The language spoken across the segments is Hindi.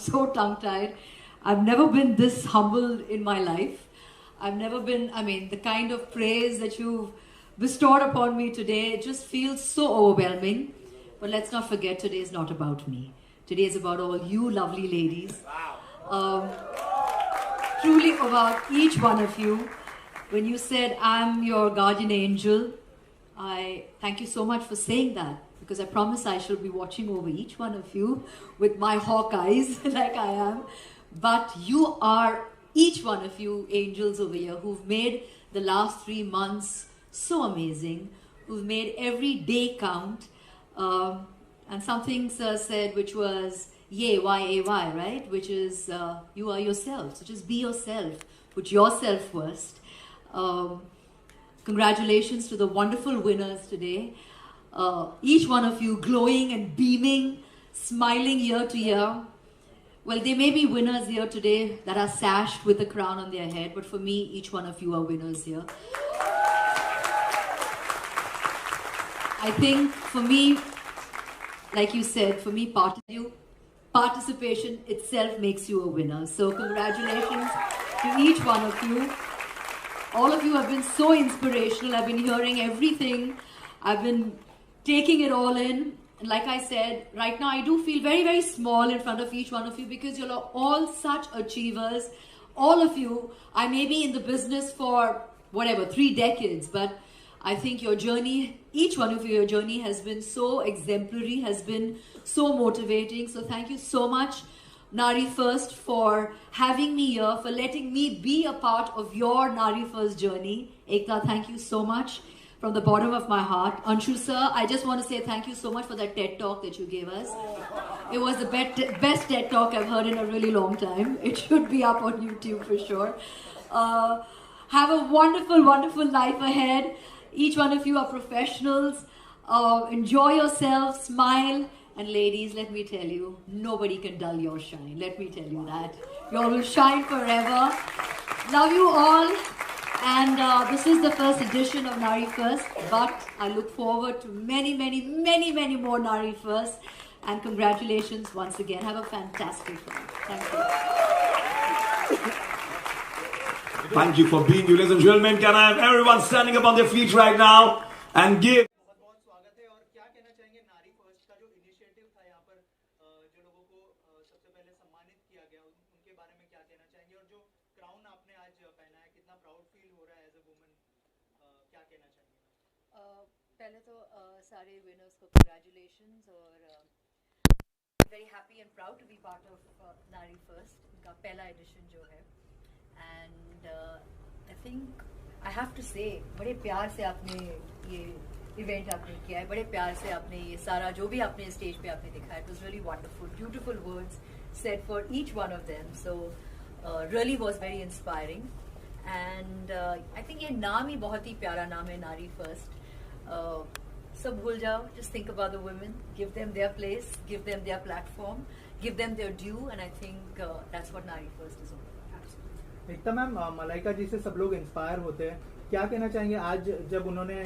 so tongue-tied. I've never been this humbled in my life. I've never been, I mean, the kind of praise that you've bestowed upon me today, it just feels so overwhelming. But let's not forget, today is not about me. Today is about all you lovely ladies. Truly about each one of you. When you said, I'm your guardian angel, I thank you so much for saying that, because I promise I shall be watching over each one of you with my hawk eyes like I am. But you are, each one of you angels over here, who've made the last 3 months so amazing, who've made every day count. And something Sir said, which was yay, Y-A-Y, right? Which is you are yourself. So just be yourself. Put yourself first. Congratulations to the wonderful winners today. Each one of you glowing and beaming, smiling year to year. Well, there may be winners here today that are sashed with a crown on their head, but for me, each one of you are winners here. I think for me, like you said, for me, participation itself makes you a winner. So congratulations to each one of you. All of you have been so inspirational. I've been hearing everything. I've been taking it all in. And like I said, right now I do feel very, very small in front of each one of you, because you're all such achievers. All of you, I may be in the business for whatever, 3 decades, but I think your journey, each one of you, your journey has been so exemplary, has been so motivating. So thank you so much, Nari First, for having me here, for letting me be a part of your Nari First journey. Ekta, thank you so much from the bottom of my heart. Anshu sir, I just want to say thank you so much for that TED talk that you gave us. It was the best TED talk I've heard in a really long time. It should be up on YouTube for sure. Have a wonderful, wonderful life ahead. Each one of you are professionals. Enjoy yourself, smile. And ladies, let me tell you, nobody can dull your shine. Let me tell you that. You all will shine forever. Love you all. And this is the first edition of Nari First. But I look forward to many, many, many, many more Nari First. And congratulations once again. Have a fantastic one. Thank you. Thank you for being you, ladies and gentlemen. Can I have everyone standing up on their feet right now and give? पहले तो सारे winners को congratulations और very happy and proud to be part of Nari First, इनका पहला edition जो है. And I think I have to say, बड़े प्यार से आपने ये event आपने किया है, बड़े प्यार से आपने ये सारा जो भी आपने stage पे आपने दिखाया, it was really wonderful, beautiful words said for each one of them. So really was very inspiring. And I think ये नाम ही बहुत ही प्यारा नाम है, Nari First. सब भूल जाओ, just think about the women, give them their place, give them their platform, give them their due, and I think that's what Nari First is all about. Ekta ma'am, Malaika ji से सब लोग इंस्पायर होते हैं, क्या कहना चाहेंगे आज जब उन्होंने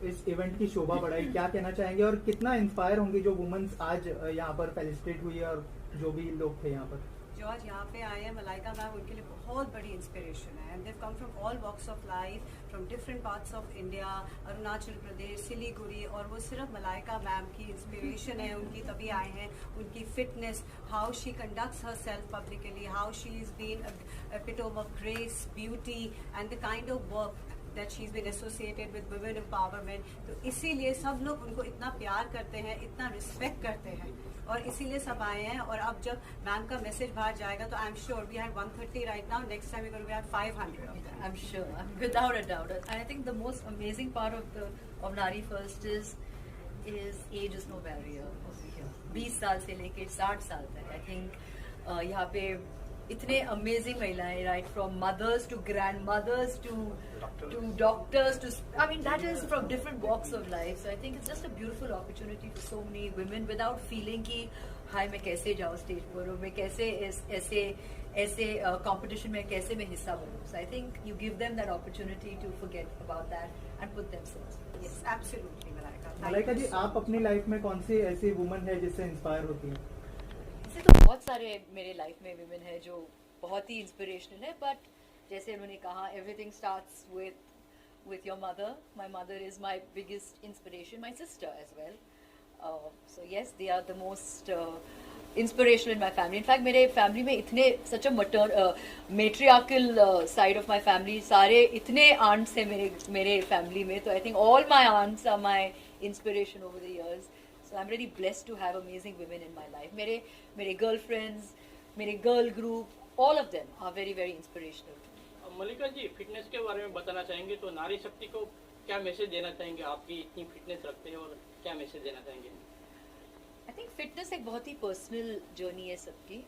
इस इवेंट की शोभा बढ़ाई, क्या कहना चाहेंगे और कितना इंस्पायर होंगे जो वुमेन्स आज यहाँ पर फेलिसिटेट हुई है और जो भी लोग थे यहाँ पर? जो आज यहाँ पे आए हैं, मलाइका मैम उनके लिए बहुत बड़ी इंस्पिरेशन है. And they come from all walks of life, from different parts of India, Arunachal Pradesh, Siliguri, और वो सिर्फ मलाइका मैम की इंस्पिरेशन है उनकी, तभी आए हैं. उनकी fitness, how she conducts herself publicly, how she is been epitome of grace, beauty and the kind of work that she's been associated with women empowerment. तो इसीलिए सब लोग उनको इतना प्यार करते हैं, इतना रिस्पेक्ट करते हैं, और इसीलिए सब आए हैं. और अब जब मैम का मैसेज बाहर जाएगा तो I am sure we have 130 right now, next time we going to have 500 of them. I'm sure, without a doubt. And I think the most amazing part of Nari First is age is no barrier over here. 20 साल से लेके 60 साल तक. I think यहाँ पे इतने अमेजिंग महिलाएं, right, from mothers to grandmothers to doctors to, I mean that is from different walks of life. So I think it's just a beautiful opportunity for so many women without feeling कि हाय मैं कैसे जाऊँ स्टेज पर, और मैं कैसे ऐसे कंपटीशन में कैसे मैं हिस्सा बनूँ. So I think you give them that opportunity to forget about that and put themselves. Yes, absolutely Malaika. Malaika ji, आप अपनी लाइफ में कौन सी ऐसी वुमन है जिससे इंस्पायर होती है? तो बहुत सारे मेरे लाइफ में विमेन है जो बहुत ही इंस्पिरेशनल है, बट जैसे उन्होंने कहा everything starts with your mother. My mother is my biggest inspiration, my sister as well. So yes, they are the most inspirational in my family. In fact, मेरे family में इतने such a matriarchal side of my family, सारे इतने aunts हैं मेरे family में, तो I think all my aunts are my inspiration over the years. So I'm really blessed to have amazing women in my life. मेरे girlfriends, मेरे girl group, all of them are very very inspirational. Mallika ji, fitness के बारे में बताना चाहेंगे तो नारी शक्ति को क्या मैसेज देना चाहेंगे? आपकी इतनी फिटनेस रखते हैं और क्या मैसेज देना चाहेंगे? आई थिंक फिटनेस एक बहुत ही पर्सनल जर्नी है सबकी.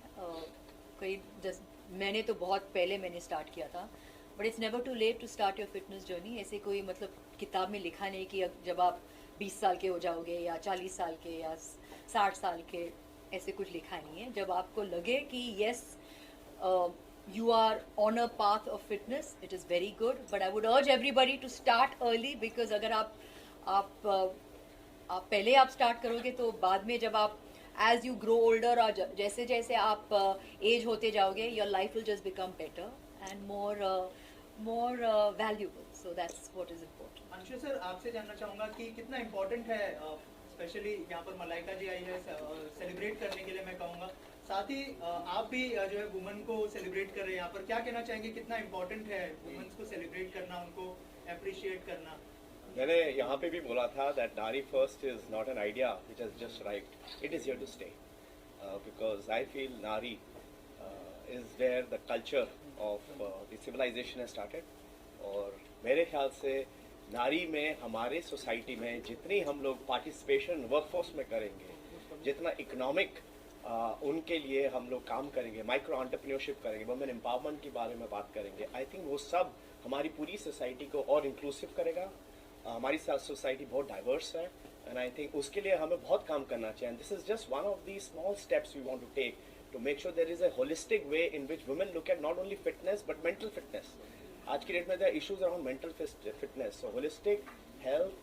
मैंने तो बहुत पहले मैंने स्टार्ट किया था, but it's never too late to start your fitness journey. ऐसे कोई मतलब किताब में लिखा नहीं कि जब आप 20 साल के हो जाओगे या 40 साल के या 60 साल के, ऐसे कुछ लिखा नहीं है. जब आपको लगे कि yes you are on a path of fitness, it is very good, but I would urge everybody to start early, because अगर आप पहले आप स्टार्ट करोगे तो बाद में जब आप as you grow older और जैसे जैसे आप एज होते जाओगे, your life will just become better and more valuable. So that's what is important. Anshu sir, आपसे जानना चाहूँगा कि कितना इम्पोर्टेंट है, स्पेशली यहाँ पर मलाइका जी आई है सेलिब्रेट करने के लिए, मैं कहूँगा साथ ही आप भी जो है वुमेन को सेलिब्रेट कर रहे हैं यहाँ पर, क्या कहना चाहेंगे कितना इम्पोर्टेंट है वुमेन्स को सेलिब्रेट करना, उनको अप्रिशिएट करना? मैंने यहाँ पे भी बोला था that Nari first is not an idea which has just right, it is here to stay, because I feel Nari is where the culture of the civilization has started. और मेरे ख्याल से नारी में हमारे सोसाइटी में जितनी हम लोग पार्टिसिपेशन वर्कफोर्स में करेंगे, जितना इकोनॉमिक उनके लिए हम लोग काम करेंगे, माइक्रो एंटरप्रेन्योरशिप करेंगे, वुमेन एम्पावरमेंट के बारे में बात करेंगे, आई थिंक वो सब हमारी पूरी सोसाइटी को और इंक्लूसिव करेगा. हमारी सोसाइटी बहुत डाइवर्स है एंड आई थिंक उसके लिए हमें बहुत काम करना चाहिए. This is just one of the small steps we want to take to make sure there is a holistic way in which women look at not only fitness but mental fitness. आज की डेट में there are issues around mental fitness. So holistic health,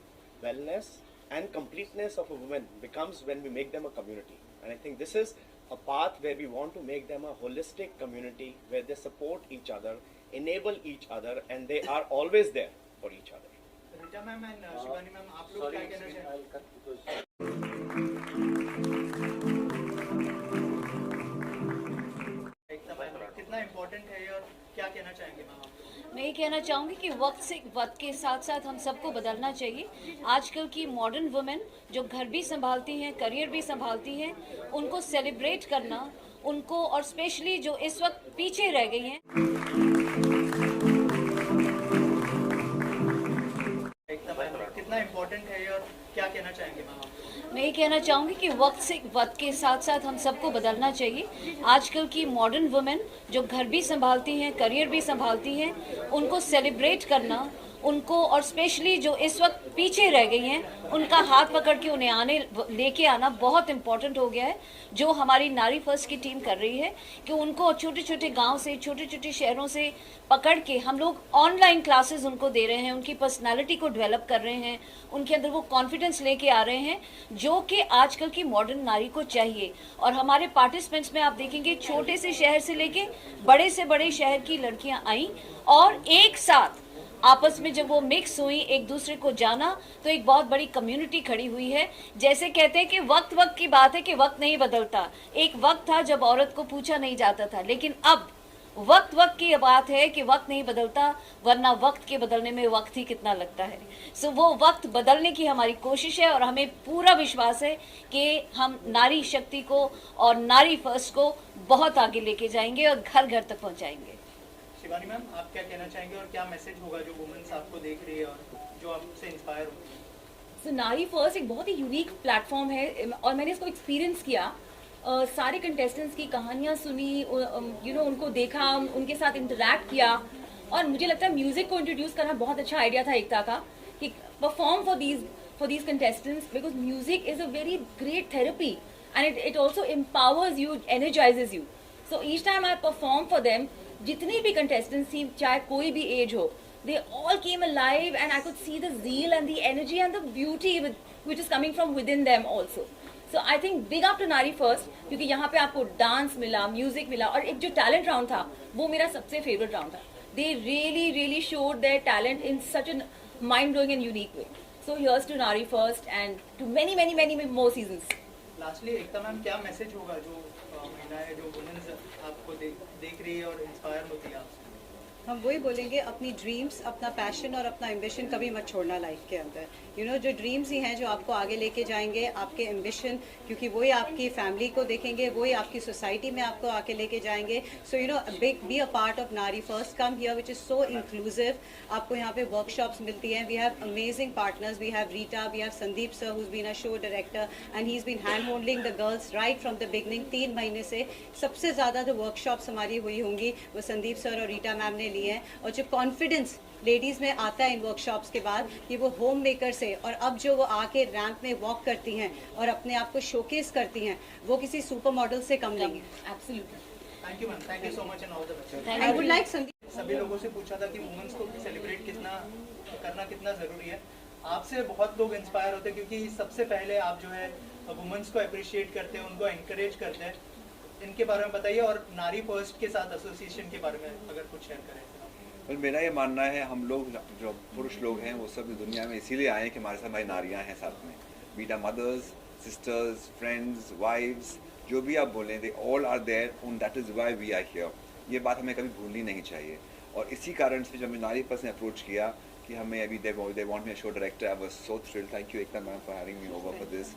wellness and completeness of a woman becomes when we make them a community, and I think this is a path where we want to make them a holistic community where they support each other, enable each other, and they are always there for each other. Rita ma'am and Shivani ma'am, आप लोग क्या कहना चाहेंगे? कितना इम्पोर्टेंट है और क्या कहना चाहेंगे मैम आप? मैं ये कहना चाहूँगी कि वक्त के साथ साथ हम सबको बदलना चाहिए. आजकल की मॉडर्न वुमेन जो घर भी संभालती हैं, करियर भी संभालती हैं, उनको सेलिब्रेट करना, उनको, और स्पेशली जो इस वक्त पीछे रह गई हैं. कितना इम्पोर्टेंट है और क्या कहना चाहेंगे मैम आप? मैं ये कहना चाहूँगी कि वक्त के साथ साथ हम सबको बदलना चाहिए. आजकल की मॉडर्न वुमेन जो घर भी संभालती हैं, करियर भी संभालती हैं, उनको सेलिब्रेट करना, उनको, और स्पेशली जो इस वक्त पीछे रह गई हैं, उनका हाथ पकड़ के उन्हें लेके आना बहुत इम्पोर्टेंट हो गया है. जो हमारी नारी फर्स्ट की टीम कर रही है कि उनको छोटे छोटे गांव से, छोटे छोटे शहरों से पकड़ के हम लोग ऑनलाइन क्लासेस उनको दे रहे हैं, उनकी पर्सनालिटी को डेवलप कर रहे हैं, उनके अंदर वो कॉन्फिडेंस लेके आ रहे हैं जो कि आजकल की मॉडर्न नारी को चाहिए. और हमारे पार्टिसिपेंट्स में आप देखेंगे छोटे से शहर से लेके बड़े शहर की लड़कियां आई, और एक साथ आपस में जब वो मिक्स हुई, एक दूसरे को जाना, तो एक बहुत बड़ी कम्युनिटी खड़ी हुई है. जैसे कहते हैं कि वक्त की बात है कि वक्त नहीं बदलता. एक वक्त था जब औरत को पूछा नहीं जाता था, लेकिन अब वक्त की बात है कि वक्त नहीं बदलता, वरना वक्त के बदलने में वक्त ही कितना लगता है. सो वो वक्त बदलने की हमारी कोशिश है और हमें पूरा विश्वास है कि हम नारी शक्ति को और नारी फर्स्ट को बहुत आगे लेके जाएंगे और घर घर तक पहुंचाएंगे. शिवानी मैम, आप क्या कहना चाहेंगे और क्या मैसेज होगा जो वुमेन्स आपको देख रही है और जो आपसे इंस्पायर हो? नारी फर्स्ट एक बहुत ही यूनिक प्लेटफॉर्म है और मैंने इसको एक्सपीरियंस किया. सारे कंटेस्टेंट्स की कहानियाँ सुनी, उनको देखा, उनके साथ इंटरैक्ट किया, और मुझे लगता है म्यूजिक को इंट्रोड्यूस करना बहुत अच्छा आइडिया था एकता का, कि perform for these contestants, because music is a very great therapy and it also empowers you, energises you. So each time I perform for them, जितनी भी कंटेस्टेंट्स थी, चाहे कोई भी एज हो, they all came alive and I could see the zeal and the energy and the beauty which is coming from within them also. So I think big up to Nari first, क्योंकि यहाँ पे आपको डांस मिला, म्यूजिक मिला, और एक जो टैलेंट राउंड था वो मेरा सबसे फेवरेट राउंड था. They really showed their talent in such an mind blowing and unique way. So here's to Nari first and to many more seasons. Lastly Ekta ma'am, क्या मैसेज होगा जो महिलाएं, जो वुमेन्स आपको देख रही है और इंस्पायर होती है आपसे? हम वही बोलेंगे, अपनी ड्रीम्स, अपना पैशन और अपना एम्बिशन कभी मत छोड़ना लाइफ के अंदर. यू नो, जो ड्रीम्स ही हैं जो आपको आगे लेके जाएंगे, आपके एम्बिशन, क्योंकि वही आपकी फैमिली को देखेंगे, वही आपकी सोसाइटी में आपको आके लेके जाएंगे. So you know, be a part of Nari first. Come here which is so inclusive. आपको यहाँ पे वर्कशॉप्स मिलती हैं. We have amazing partners. We have Rita, we have Sandeep sir, who's been a show director and he is been hand holding the girls right from the beginning. 3 महीने से सबसे ज़्यादा जो वर्कशॉप्स हमारी हुई होंगी वो संदीप सर और रीटा मैम ने ली हैं. और जो कॉन्फिडेंस लेडीज़ में आता है इन वर्कशॉप्स के बाद, कि वो होम मेकर से, और अब जो वो आके रैंप में वॉक करती हैं और अपने आप को शोकेस करती हैं, वो किसी सुपर मॉडल से कम नहीं है. Absolutely. Thank you ma'am, thank you so much and all the best. I would like Sandeep, सभी लोगों से पूछा था कि वुमेन्स को सेलिब्रेट करना कितना ज़रूरी है. आपसे बहुत लोग इंस्पायर होते हैं, क्योंकि सबसे पहले आप जो है वुमेन्स को अप्रिशिएट करते हैं, उनको एनकरेज करते हैं. इनके बारे में बताइए, और नारी फर्स्ट के साथ एसोसिएशन के बारे में अगर कुछ शेयर करें. well, मेरा ये मानना है, हम लोग जो पुरुष लोग हैं वो सब इस दुनिया में इसीलिए आए हैं कि हमारे साथ हमारी नारियाँ हैं साथ में. Be it mothers, sisters, friends, wifes, जो भी आप बोलें, they all are there and that is why we are here. ये बात हमें कभी भूलनी नहीं चाहिए. और इसी कारण से जब मैं नारी फर्स्ट ने अप्रोच किया कि हमें अभी they want me a show director, I was so thrilled. Thank you Ekta ma'am for having me over for this.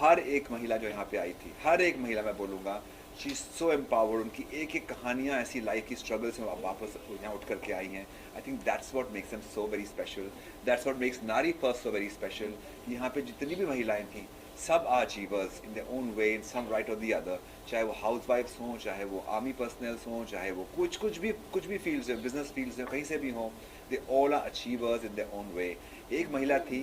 हर एक महिला जो यहाँ पे आई थी, हर एक महिला मैं बोलूँगा, शी इज़ सो एम्पावर्ड. उनकी एक एक कहानियाँ ऐसी लाइफ की स्ट्रगल से वापस यहाँ उठ करके आई हैं. I think that's what makes them so very special. That's what makes Nari first so very special. यहाँ पे जितनी भी महिलाएं थीं, सब are achievers in their own way, in some right और दी अदर. चाहे वो हाउस वाइफ्स हों, चाहे वो आर्मी पर्सनल्स हों, चाहे वो कुछ भी फील्ड्स हैं, बिजनेस फील्ड्स हैं, कहीं से भी हों, they all are achievers in their own way. एक महिला थी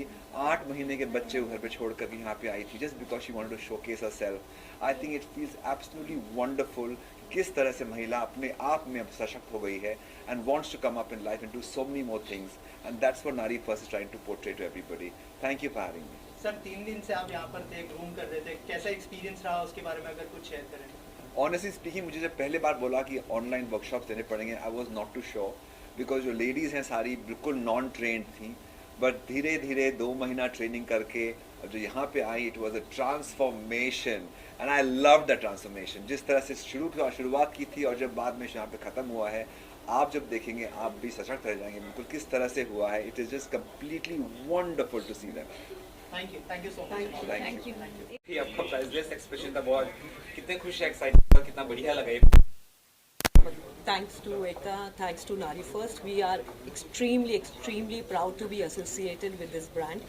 8 महीने के बच्चे घर पे छोड़ कर यहाँ पे आई थी, just because she wanted to showcase herself. I think it feels absolutely wonderful किस तरह से महिला अपने आप में अब सशक्त हो गई है and wants to come up in life and do so many more things, and that's what Nari first is trying to portray to everybody. Thank you for having me. Sir, 3 दिन से आप यहाँ पर थे, ग्रूम कर रहे थे, कैसा एक्सपीरियंस रहा, उसके बारे में अगर कुछ शेयर करें. ऑनेस्टली स्पीकिंग, मुझे जब पहले बार बोला कि ऑनलाइन वर्कशॉप्स देने पड़ेंगे, I was not too sure, because जो लेडीज़ हैं सारी बिल्कुल नॉन ट्रेंड थी. बट धीरे धीरे 2 महीना ट्रेनिंग करके अब जो यहाँ पे आई, it was a transformation and I love the transformation. जिस तरह से शुरुआत की थी और जब बाद में यहाँ पे ख़त्म हुआ है, आप जब देखेंगे आप भी सशक्त रह जाएंगे बिल्कुल किस तरह से हुआ है. It is just completely wonderful to see that. Thank you so much. Thank you. आपका प्राइसलेस एक्सप्रेशन था, बहुत कितने खुश है, एक्साइटेड, कितना बढ़िया लगा ये. Thanks to Ekta, thanks to Nari First, we are extremely proud to be associated with this brand.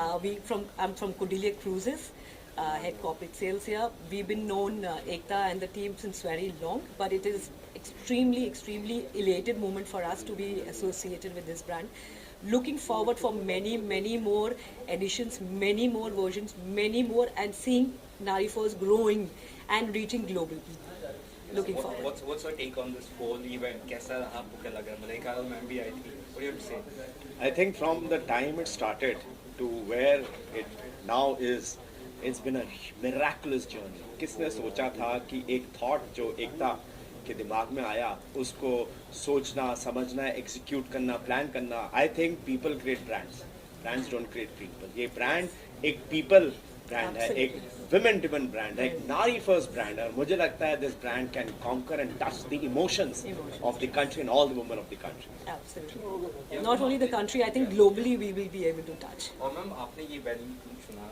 I'm from Cordelia Cruises, head corporate sales here. We've been known Ekta and the team since very long, but it is extremely elated moment for us to be associated with this brand. Looking forward for many more editions, many more versions, many more, and seeing Nari First growing and reaching global. Looking forward. What's your take on this whole event? कैसा आपको क्या लगा? मलाइका मैम भी आई थी. What do you have to say? I think from the time it started to where it now is, it's been a miraculous journey. किसने सोचा था कि एक thought जो एकता के दिमाग में आया, उसको सोचना, समझना, execute करना, plan करना. I think people create brands. Brands don't create people. ये brand एक people brand है, एक women driven brand है, एक नारी फर्स्ट brand है. और मुझे लगता है this brand can conquer and touch the emotions of the country and all the women of the country. Absolutely. Not only the country, I think globally we will be able to touch. और मैम आपने ये वैल्यू सुना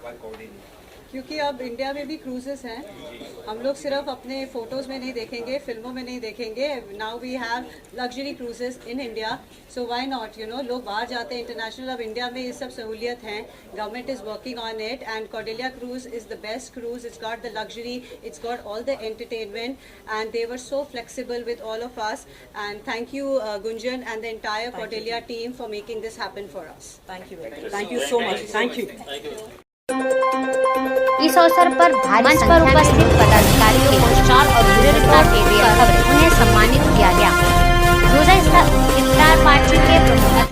why Cordelia? क्योंकि अब इंडिया में भी क्रूजेस हैं. हम लोग सिर्फ अपने फोटोज़ में नहीं देखेंगे, फिल्मों में नहीं देखेंगे. Now we have luxury cruises in India, so why not, you know. लोग बाहर जाते हैं इंटरनेशनल, अब इंडिया में ये सब सहूलियत हैं. Government is working on it and Cordelia cruise is the best cruise. It's got the luxury, it's got all the entertainment, and they were so flexible with all of us. And thank you Gunjan and the entire Cordelia team for making this happen for us. Thank you so much. Thank you. इस अवसर पर भारी मंच पर उपस्थित पदाधिकारियों को स्टॉल और ब्यूरो के उन्हें सम्मानित किया गया. रोजा इफ्तार पार्टी के प्रमुख